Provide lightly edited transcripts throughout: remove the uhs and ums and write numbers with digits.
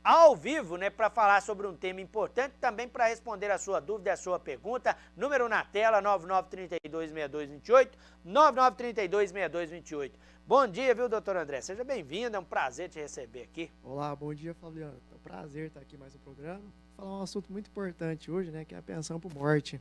ao vivo, né, para falar sobre um tema importante, também para responder a sua dúvida, a sua pergunta. Número na tela, 99326228, 99326228. Bom dia, viu, doutor André? Seja bem-vindo, é um prazer te receber aqui. Olá, bom dia, Fabiano. É um prazer estar aqui mais no programa. Vou falar um assunto muito importante hoje, né, que é a pensão por morte.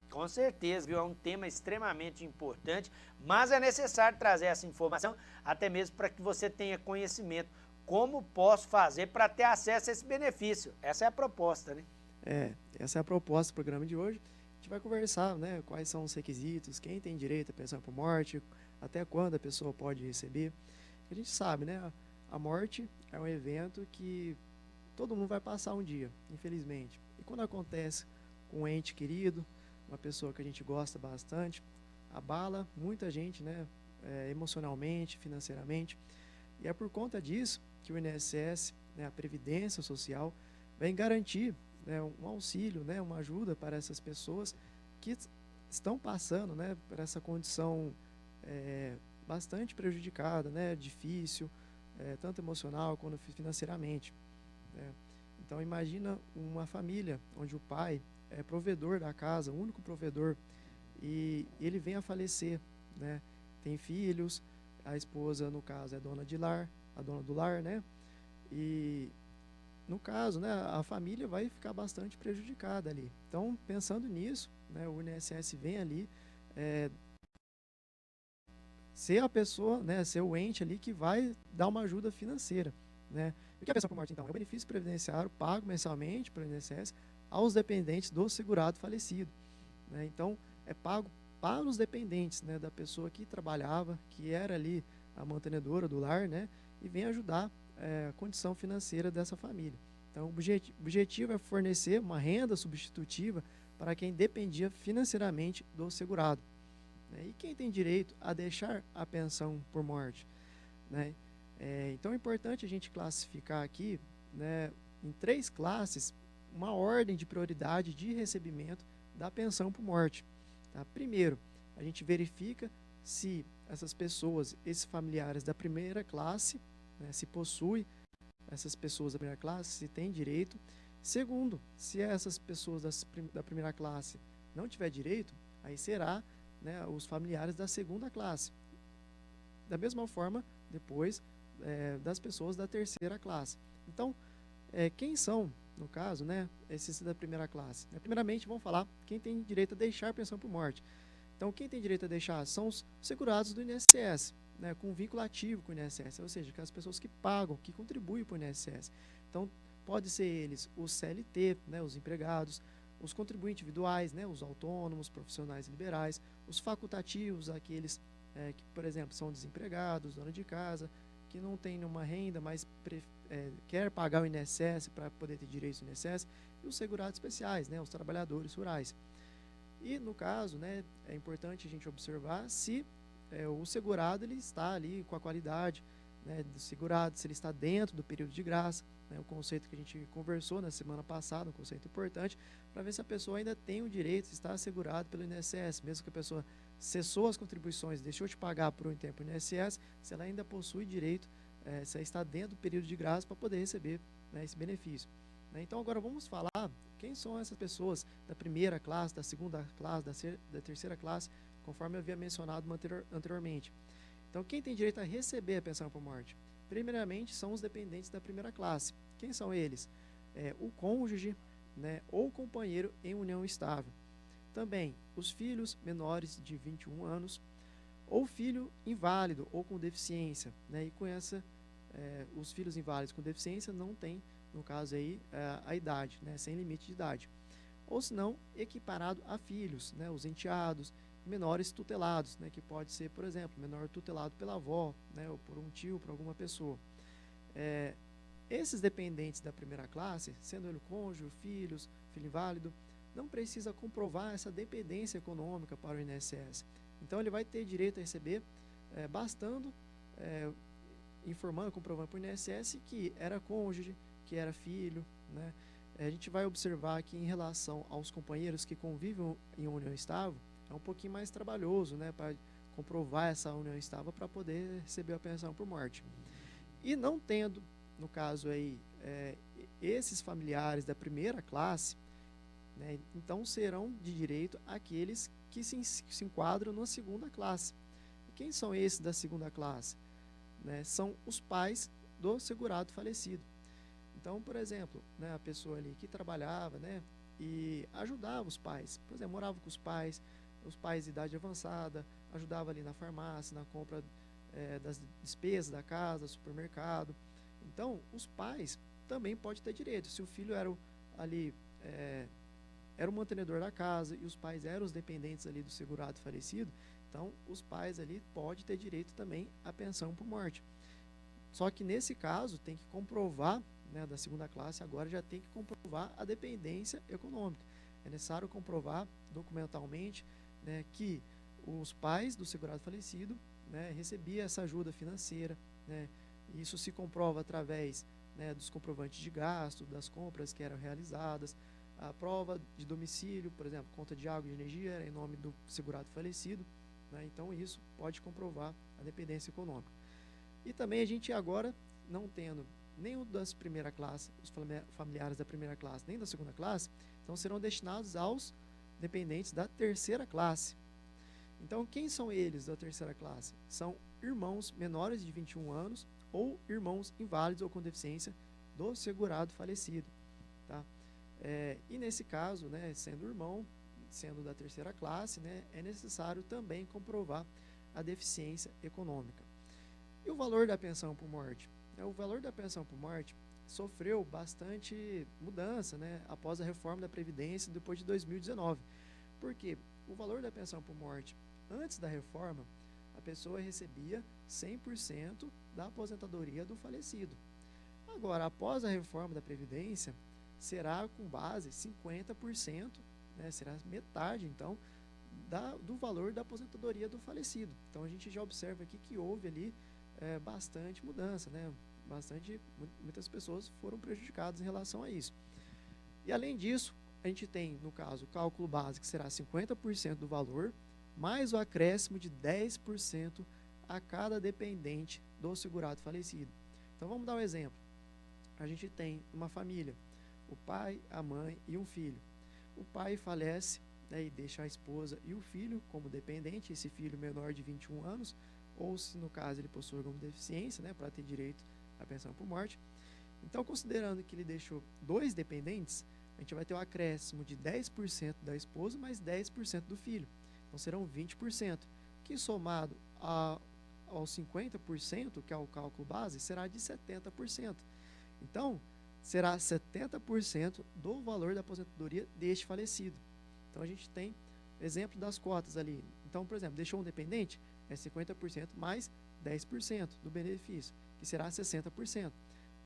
Com certeza, viu? É um tema extremamente importante, mas é necessário trazer essa informação, até mesmo para que você tenha conhecimento. Como posso fazer para ter acesso a esse benefício? Essa é a proposta, né? Essa é a proposta do programa de hoje. A gente vai conversar, né, quais são os requisitos, quem tem direito à pensão por morte, até quando a pessoa pode receber. A gente sabe, né, a morte é um evento que todo mundo vai passar um dia, infelizmente. E quando acontece com um ente querido, uma pessoa que a gente gosta bastante, abala muita gente, né, emocionalmente, financeiramente. E é por conta disso que o INSS, né, a Previdência Social, vem garantir, né, um auxílio, né, uma ajuda para essas pessoas que estão passando, né, por essa condição bastante prejudicada, né, difícil, tanto emocional quanto financeiramente, né. Então imagina uma família onde o pai é provedor da casa, o único provedor, e ele vem a falecer, né? Tem filhos, a esposa, no caso, é dona de lar, a dona do lar, né? E no caso, né, a família vai ficar bastante prejudicada ali. Então, pensando nisso, né, o INSS vem ali ser a pessoa, né, ser o ente ali que vai dar uma ajuda financeira, né? E o que é a pensão por morte, então? É o benefício previdenciário pago mensalmente pelo INSS aos dependentes do segurado falecido, né? Então, é pago para os dependentes, né, da pessoa que trabalhava, que era ali a mantenedora do lar, né, e vem ajudar a condição financeira dessa família. Então, o objetivo é fornecer uma renda substitutiva para quem dependia financeiramente do segurado, né? E quem tem direito a deixar a pensão por morte, né? Então, é importante a gente classificar aqui, né, em 3 classes, uma ordem de prioridade de recebimento da pensão por morte. Tá? Primeiro, a gente verifica se essas pessoas, esses familiares da primeira classe, né, se possui essas pessoas da primeira classe, se tem direito. Segundo, se essas pessoas da primeira classe não tiver direito, aí será, né, os familiares da segunda classe. Da mesma forma, depois, das pessoas da terceira classe. Então, quem são, no caso, né, esses da primeira classe? Primeiramente, vamos falar quem tem direito a deixar pensão por morte. Então, quem tem direito a deixar são os segurados do INSS, né, com vínculo ativo com o INSS, ou seja, aquelas pessoas que pagam, que contribuem para o INSS. Então, pode ser eles os CLT, né, os empregados, os contribuintes individuais, né, os autônomos, profissionais liberais, os facultativos, aqueles que, por exemplo, são desempregados, dona de casa, que não tem nenhuma renda, mas quer pagar o INSS para poder ter direito ao INSS, e os segurados especiais, né, os trabalhadores rurais. E no caso, né, é importante a gente observar se o segurado ele está ali com a qualidade, né, do segurado, se ele está dentro do período de graça, né, o conceito que a gente conversou na semana passada, um conceito importante, para ver se a pessoa ainda tem o direito de estar assegurado pelo INSS, mesmo que a pessoa cessou as contribuições, deixou de pagar por um tempo o INSS, se ela ainda possui direito, se ela está dentro do período de graça para poder receber, né, esse benefício. Né? Então agora vamos falar quem são essas pessoas da primeira classe, da segunda classe, da terceira classe, conforme eu havia mencionado anteriormente. Então, quem tem direito a receber a pensão por morte? Primeiramente, são os dependentes da primeira classe. Quem são eles? O cônjuge, né, ou companheiro em união estável. Também, os filhos menores de 21 anos, ou filho inválido ou com deficiência. Né, e com essa, os filhos inválidos com deficiência não têm, no caso aí, a idade, né, sem limite de idade. Ou se não, equiparado a filhos, né, os enteados, menores tutelados, né, que pode ser, por exemplo, menor tutelado pela avó, né, ou por um tio, por alguma pessoa. Esses dependentes da primeira classe, sendo ele cônjuge, filhos, filho inválido, não precisa comprovar essa dependência econômica para o INSS. Então, ele vai ter direito a receber, bastando, informando, comprovando para o INSS que era cônjuge, que era filho, né? A gente vai observar que em relação aos companheiros que convivem em união estável, é um pouquinho mais trabalhoso, né, para comprovar essa união estável para poder receber a pensão por morte. E não tendo, no caso aí, esses familiares da primeira classe, né, então serão de direito aqueles que se enquadram na segunda classe. E quem são esses da segunda classe? Né, são os pais do segurado falecido. Então, por exemplo, né, a pessoa ali que trabalhava, né, e ajudava os pais, por exemplo, morava com os pais de idade avançada, ajudava ali na farmácia, na compra das despesas da casa, supermercado. Então, os pais também podem ter direito. Se o filho ali era o mantenedor da casa e os pais eram os dependentes ali do segurado falecido, então os pais ali podem ter direito também à pensão por morte. Só que nesse caso tem que comprovar, né, da segunda classe agora já tem que comprovar a dependência econômica. É necessário comprovar documentalmente, né, que os pais do segurado falecido, né, recebiam essa ajuda financeira, né, e isso se comprova através, né, dos comprovantes de gasto, das compras que eram realizadas, a prova de domicílio, por exemplo, conta de água e energia era em nome do segurado falecido, né, então isso pode comprovar a dependência econômica. E também a gente agora, não tendo nenhum das primeira classe, os familiares da primeira classe, nem da segunda classe, então serão destinados aos dependentes da terceira classe. Então, quem são eles da terceira classe? São irmãos menores de 21 anos ou irmãos inválidos ou com deficiência do segurado falecido. Tá? E nesse caso, né, sendo irmão, sendo da terceira classe, né, é necessário também comprovar a deficiência econômica. E o valor da pensão por morte? O valor da pensão por morte sofreu bastante mudança, né, após a reforma da Previdência depois de 2019. Por quê? O valor da pensão por morte, antes da reforma, a pessoa recebia 100% da aposentadoria do falecido. Agora, após a reforma da Previdência, será com base 50%, né, será metade, então, do valor da aposentadoria do falecido. Então, a gente já observa aqui que houve ali bastante mudança, né? Muitas pessoas foram prejudicadas em relação a isso. E além disso, a gente tem, no caso, o cálculo base, que será 50% do valor, mais o acréscimo de 10% a cada dependente do segurado falecido. Então vamos dar um exemplo. A gente tem uma família, o pai, a mãe e um filho. O pai falece, né, e deixa a esposa e o filho como dependente, esse filho menor de 21 anos, ou se no caso ele possui alguma deficiência, né, para ter direito à pensão por morte. Então, considerando que ele deixou 2 dependentes, a gente vai ter um acréscimo de 10% da esposa mais 10% do filho. Então, serão 20%, que somado aos 50%, que é o cálculo base, será de 70%. Então, será 70% do valor da aposentadoria deste falecido. Então, a gente tem exemplo das cotas ali. Então, por exemplo, deixou um dependente, é 50% mais 10% do benefício, que será 60%.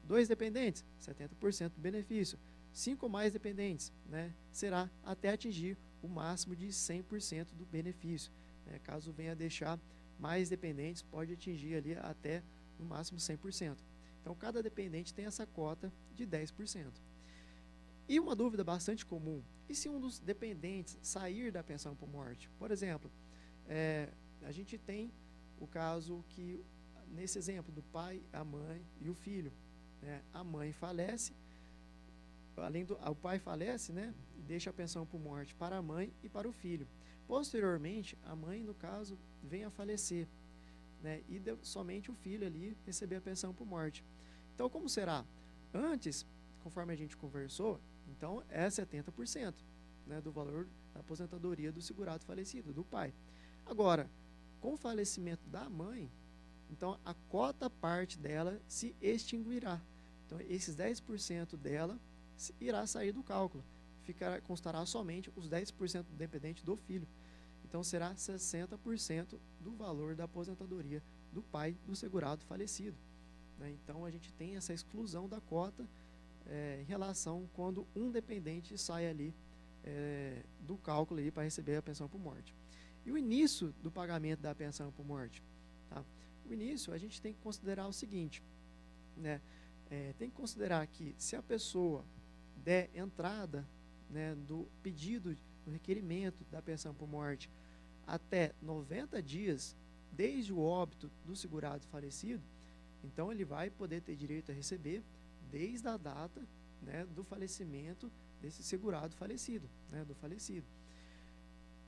2 dependentes, 70% do benefício. 5 mais dependentes, né, será até atingir o máximo de 100% do benefício. Né? Caso venha a deixar mais dependentes, pode atingir ali até no máximo 100%. Então, cada dependente tem essa cota de 10%. E uma dúvida bastante comum, e se um dos dependentes sair da pensão por morte? Por exemplo, a gente tem o caso que, nesse exemplo do pai, a mãe e o filho, né, a mãe falece, o pai falece, né, e deixa a pensão por morte para a mãe e para o filho. Posteriormente, a mãe, no caso, vem a falecer, né, e somente o filho ali receber a pensão por morte. Então, como será? Antes, conforme a gente conversou, então é 70%, né, do valor da aposentadoria do segurado falecido, do pai. Agora, com o falecimento da mãe, então a cota parte dela se extinguirá. Então, esses 10% dela irá sair do cálculo. Constará somente os 10% dependente do filho. Então, será 60% do valor da aposentadoria do pai do segurado falecido. Né? Então, a gente tem essa exclusão da cota em relação quando um dependente sai ali do cálculo para receber a pensão por morte. E o início do pagamento da pensão por morte? Tá? O início, a gente tem que considerar o seguinte, né? Tem que considerar que se a pessoa der entrada, né, do pedido, do requerimento da pensão por morte até 90 dias, desde o óbito do segurado falecido, então ele vai poder ter direito a receber desde a data, né, do falecimento desse segurado falecido, né, do falecido.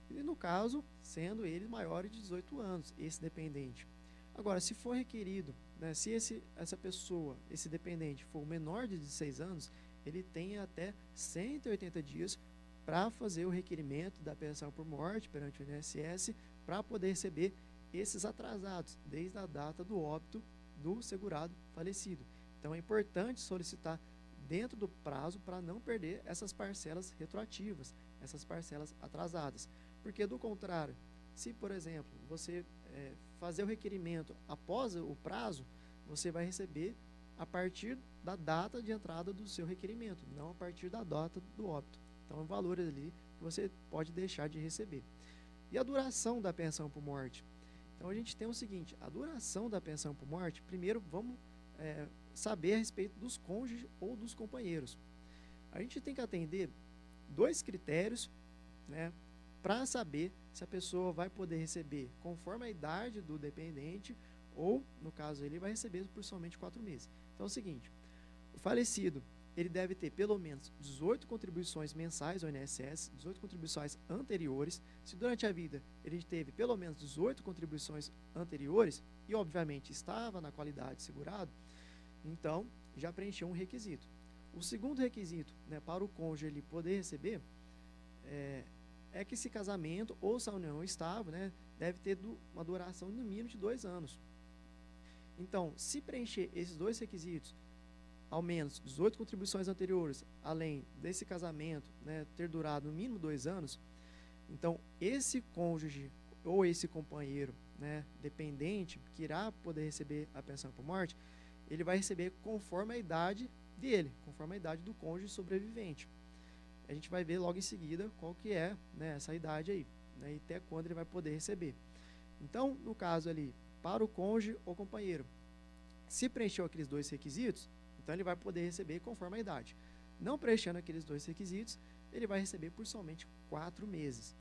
E no caso, sendo ele maior de 18 anos, esse dependente. Agora, se for requerido, né, se essa pessoa, esse dependente, for menor de 16 anos, ele tem até 180 dias para fazer o requerimento da pensão por morte perante o INSS para poder receber esses atrasados, desde a data do óbito do segurado falecido. Então, é importante solicitar dentro do prazo para não perder essas parcelas retroativas, essas parcelas atrasadas. Porque, do contrário, se, por exemplo, você fazer o requerimento após o prazo, você vai receber a partir da data de entrada do seu requerimento, não a partir da data do óbito. Então, é um valor ali que você pode deixar de receber. E a duração da pensão por morte? Então, a gente tem o seguinte, a duração da pensão por morte, primeiro vamos saber a respeito dos cônjuges ou dos companheiros. A gente tem que atender 2 critérios, né, para saber se a pessoa vai poder receber conforme a idade do dependente ou, no caso, ele vai receber por somente 4 meses. Então é o seguinte, o falecido, ele deve ter pelo menos 18 contribuições mensais ao INSS, 18 contribuições anteriores. Se durante a vida ele teve pelo menos 18 contribuições anteriores e, obviamente, estava na qualidade de segurado, então já preencheu um requisito. O segundo requisito, né, para o cônjuge ele poder receber é que esse casamento ou essa união estável, né, deve ter uma duração no mínimo de 2 anos. Então, se preencher esses 2 requisitos, ao menos 18 contribuições anteriores, além desse casamento, né, ter durado no mínimo 2 anos, então esse cônjuge ou esse companheiro, né, dependente que irá poder receber a pensão por morte, ele vai receber conforme a idade dele, conforme a idade do cônjuge sobrevivente. A gente vai ver logo em seguida qual que é, né, essa idade aí, né, e até quando ele vai poder receber. Então, no caso ali, para o cônjuge ou companheiro, se preencheu aqueles 2 requisitos, então ele vai poder receber conforme a idade. Não preenchendo aqueles 2 requisitos, ele vai receber por somente 4 meses.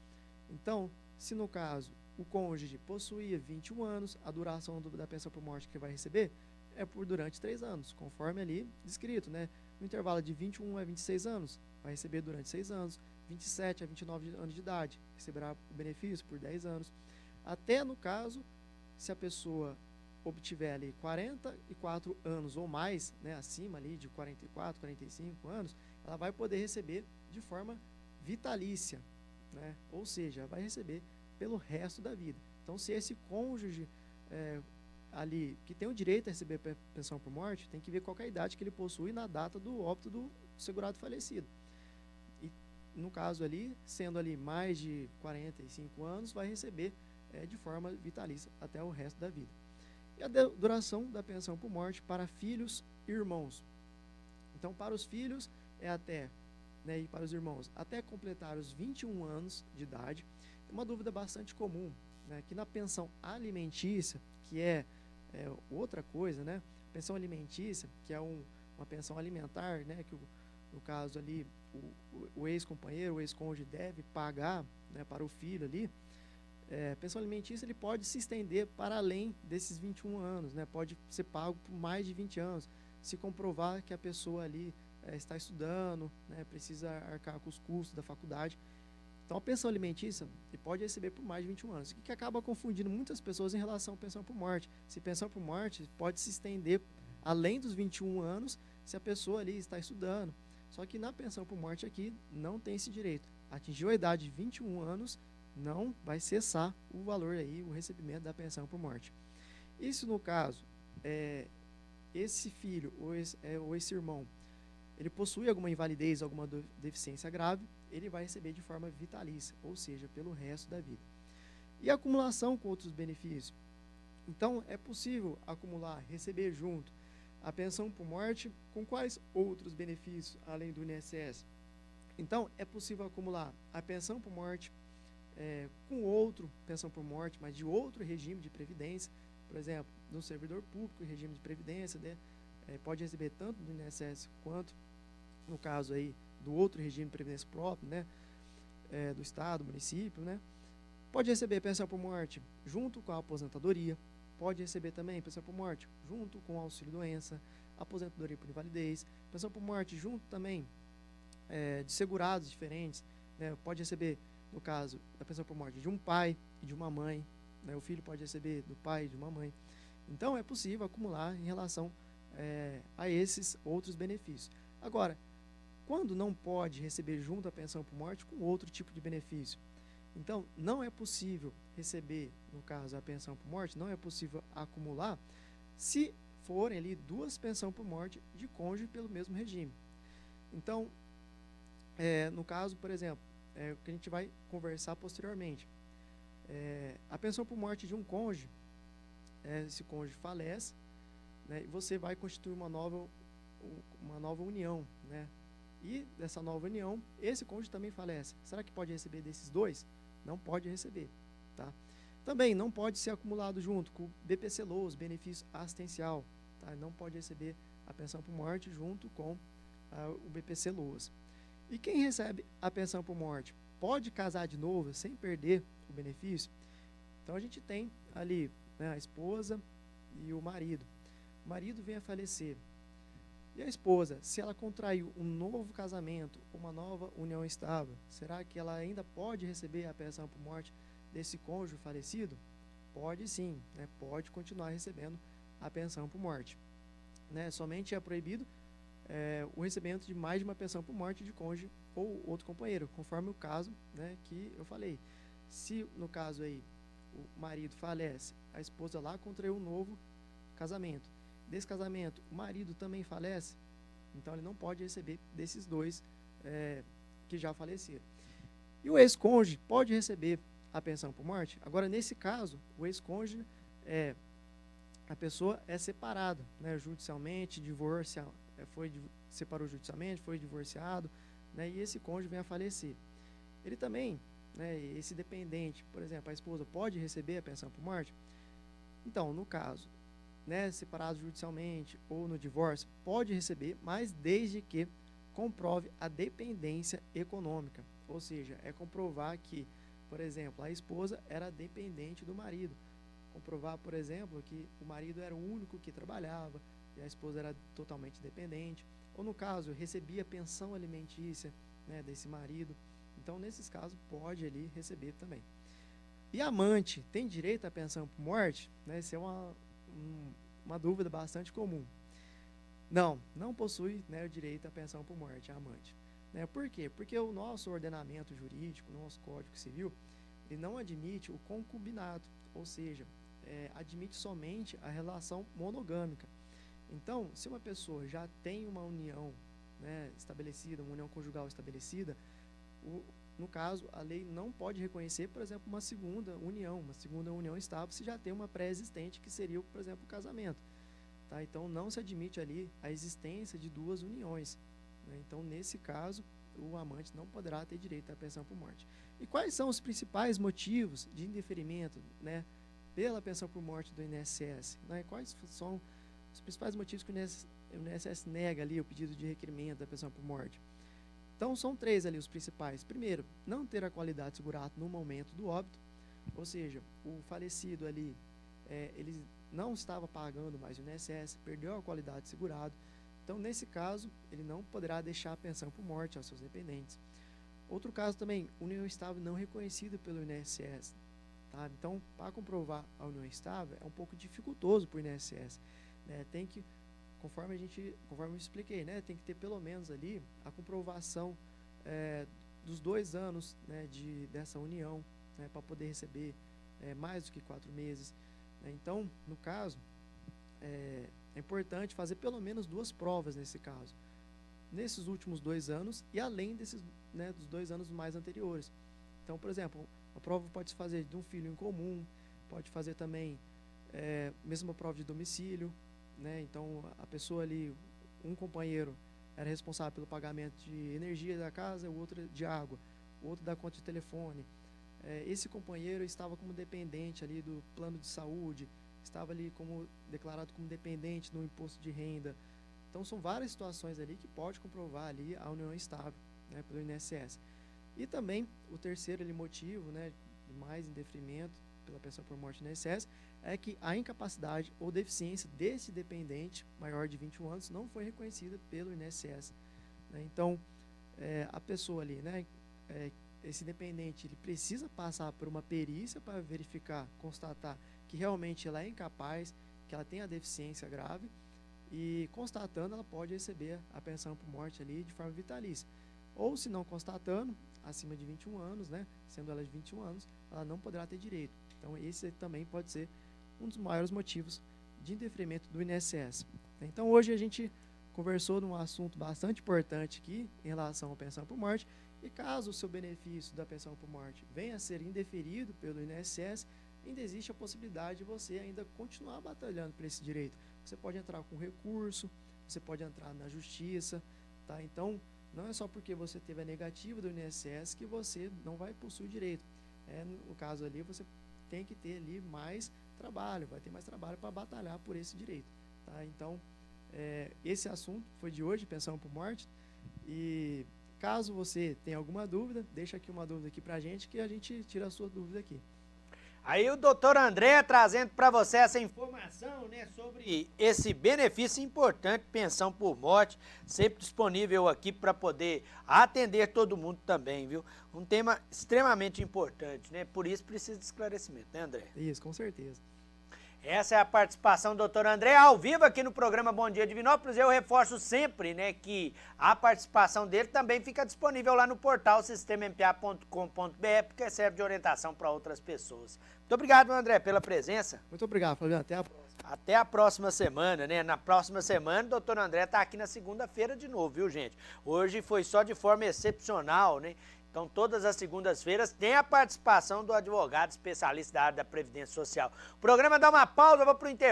Então, se no caso o cônjuge possuía 21 anos, a duração da pensão por morte que vai receber é por durante 3 anos, conforme ali descrito, né? No intervalo de 21 a 26 anos, vai receber durante 6 anos, 27 a 29 anos de idade, receberá o benefício por 10 anos, até no caso, se a pessoa obtiver ali 44 anos ou mais, né, acima ali de 44, 45 anos, ela vai poder receber de forma vitalícia, né? Ou seja, vai receber pelo resto da vida. Então, se esse cônjuge ali, que tem o direito a receber pensão por morte, tem que ver qual que é a idade que ele possui na data do óbito do segurado falecido. E, no caso ali, sendo ali mais de 45 anos, vai receber de forma vitalícia até o resto da vida. E a duração da pensão por morte para filhos e irmãos. Então, para os filhos é até, né, e para os irmãos, até completar os 21 anos de idade. Uma dúvida bastante comum, né, que na pensão alimentícia, que é outra coisa, né, pensão alimentícia, que é uma pensão alimentar, né, que no caso ali o ex-companheiro, o ex-cônjuge deve pagar, né, para o filho ali. Pensão alimentícia ele pode se estender para além desses 21 anos, né? Pode ser pago por mais de 20 anos, se comprovar que a pessoa ali está estudando, né? Precisa arcar com os custos da faculdade. Então, a pensão alimentícia ele pode receber por mais de 21 anos, o que acaba confundindo muitas pessoas em relação à pensão por morte. Se pensão por morte pode se estender além dos 21 anos, se a pessoa ali está estudando. Só que na pensão por morte aqui não tem esse direito. Atingiu a idade de 21 anos, não vai cessar o valor aí, o recebimento da pensão por morte. Isso no caso, esse filho ou esse irmão, ele possui alguma invalidez, alguma deficiência grave, ele vai receber de forma vitalícia, ou seja, pelo resto da vida. E a acumulação com outros benefícios. Então, é possível acumular, receber junto a pensão por morte com quais outros benefícios, além do INSS? Então, é possível acumular a pensão por morte, com outro pensão por morte, mas de outro regime de previdência, por exemplo, do servidor público, regime de previdência, né, pode receber tanto do INSS quanto, no caso aí, do outro regime de previdência próprio, né, do Estado, município, né, pode receber pensão por morte junto com a aposentadoria, pode receber também pensão por morte junto com o auxílio-doença, aposentadoria por invalidez, pensão por morte junto também de segurados diferentes, né? Pode receber, no caso, a pensão por morte de um pai e de uma mãe, né? O filho pode receber do pai e de uma mãe. Então, é possível acumular em relação a esses outros benefícios. Agora, quando não pode receber junto a pensão por morte com outro tipo de benefício? Então, não é possível receber, no caso, a pensão por morte, não é possível acumular se forem ali duas pensões por morte de cônjuge pelo mesmo regime. Então, no caso, por exemplo, o que a gente vai conversar posteriormente, a pensão por morte de um cônjuge, esse cônjuge falece, né, e você vai constituir uma nova união, né? E dessa nova união, esse cônjuge também falece. Será que pode receber desses dois? Não pode receber, tá? Também não pode ser acumulado junto com o BPC-LOAS, benefício assistencial, tá? Não pode receber a pensão por morte junto com o BPC-LOAS. E quem recebe a pensão por morte pode casar de novo sem perder o benefício? Então a gente tem ali, né, a esposa e o marido. O marido vem a falecer. E a esposa, se ela contraiu um novo casamento, uma nova união estável, será que ela ainda pode receber a pensão por morte desse cônjuge falecido? Pode sim, né? Pode continuar recebendo a pensão por morte, né? Somente é proibido o recebimento de mais de uma pensão por morte de cônjuge ou outro companheiro, conforme o caso, né, que eu falei. Se no caso aí o marido falece, a esposa lá contraiu um novo casamento. Desse casamento, o marido também falece, então ele não pode receber desses dois que já faleceram. E o ex-cônjuge pode receber a pensão por morte? Agora, nesse caso, o ex-cônjuge, a pessoa é separada, né, judicialmente, separou judicialmente, foi divorciado, né, e esse cônjuge vem a falecer. Ele também, né, esse dependente, por exemplo, a esposa pode receber a pensão por morte? Então, no caso, né, separado judicialmente ou no divórcio, pode receber, mas desde que comprove a dependência econômica. Ou seja, é comprovar que, por exemplo, a esposa era dependente do marido. Comprovar, por exemplo, que o marido era o único que trabalhava e a esposa era totalmente dependente. Ou, no caso, recebia pensão alimentícia, né, desse marido. Então, nesses casos, pode ali receber também. E amante tem direito à pensão por morte? Né, essa é uma dúvida bastante comum. Não possui, né, o direito à pensão por morte, a amante. Né, por quê? Porque o nosso ordenamento jurídico, o nosso Código Civil, ele não admite o concubinato, ou seja, admite somente a relação monogâmica. Então, se uma pessoa já tem uma união, né, estabelecida, uma união conjugal estabelecida, no caso, a lei não pode reconhecer, por exemplo, uma segunda união estável, se já tem uma pré-existente, que seria, por exemplo, o casamento. Tá? Então, não se admite ali a existência de duas uniões. Né? Então, nesse caso, o amante não poderá ter direito à pensão por morte. E quais são os principais motivos de indeferimento, né, pela pensão por morte do INSS? Né? Quais são os principais motivos que o INSS nega ali o pedido de requerimento da pensão por morte? Então, são três ali os principais. Primeiro, não ter a qualidade segurada no momento do óbito, ou seja, o falecido ali, ele não estava pagando mais o INSS, perdeu a qualidade segurada. Então, nesse caso, ele não poderá deixar a pensão por morte aos seus dependentes. Outro caso também, união estável não reconhecida pelo INSS. Tá? Então, para comprovar a união estável, é um pouco dificultoso para o INSS. Né? Tem que, conforme eu expliquei, né, tem que ter pelo menos ali a comprovação dos 2 anos, né, dessa união, né, para poder receber mais do que 4 meses. Né? Então, no caso, é importante fazer pelo menos 2 provas nesse caso, nesses últimos 2 anos e além desses, né, dos 2 anos mais anteriores. Então, por exemplo, a prova pode se fazer de um filho em comum, pode fazer também mesmo a prova de domicílio, né? Então, a pessoa ali, um companheiro era responsável pelo pagamento de energia da casa, o outro de água, o outro da conta de telefone. Esse companheiro estava como dependente ali do plano de saúde, estava ali declarado como dependente no imposto de renda. Então, são várias situações ali que pode comprovar ali a união estável, né, pelo INSS. E também o terceiro ali, motivo, né, de mais indeferimento, pela pensão por morte do INSS é que a incapacidade ou deficiência desse dependente maior de 21 anos não foi reconhecida pelo INSS. Né? Então, a pessoa ali, né, esse dependente, ele precisa passar por uma perícia para verificar, constatar que realmente ela é incapaz, que ela tem a deficiência grave, e constatando, ela pode receber a pensão por morte ali de forma vitalícia. Ou, se não constatando, acima de 21 anos, né, sendo ela de 21 anos, ela não poderá ter direito. Então, esse também pode ser um dos maiores motivos de indeferimento do INSS. Então, hoje a gente conversou num assunto bastante importante aqui, em relação à pensão por morte, e caso o seu benefício da pensão por morte venha a ser indeferido pelo INSS, ainda existe a possibilidade de você ainda continuar batalhando por esse direito. Você pode entrar com recurso, você pode entrar na justiça, tá? Então, não é só porque você teve a negativa do INSS que você não vai possuir o direito. No caso ali, você tem que ter ali mais trabalho, vai ter mais trabalho para batalhar por esse direito, tá? Então, esse assunto foi de hoje, pensão por morte, e caso você tenha alguma dúvida, deixa aqui uma dúvida aqui para a gente, que a gente tira a sua dúvida aqui. Aí o doutor André trazendo para você essa informação, né, sobre esse benefício importante, pensão por morte, sempre disponível aqui para poder atender todo mundo também, viu? Um tema extremamente importante, né? Por isso precisa de esclarecimento, né, André? Isso, com certeza. Essa é a participação do doutor André, ao vivo aqui no programa Bom Dia Divinópolis. Eu reforço sempre, né, que a participação dele também fica disponível lá no portal sistemampa.com.br, porque serve de orientação para outras pessoas. Muito obrigado, André, pela presença. Muito obrigado, Fabiano. Até a próxima. Até a próxima semana, né? Na próxima semana, o doutor André está aqui na segunda-feira de novo, viu, gente? Hoje foi só de forma excepcional, né? Então, todas as segundas-feiras tem a participação do advogado especialista da área da Previdência Social. O programa dá uma pausa, eu vou para o intervalo.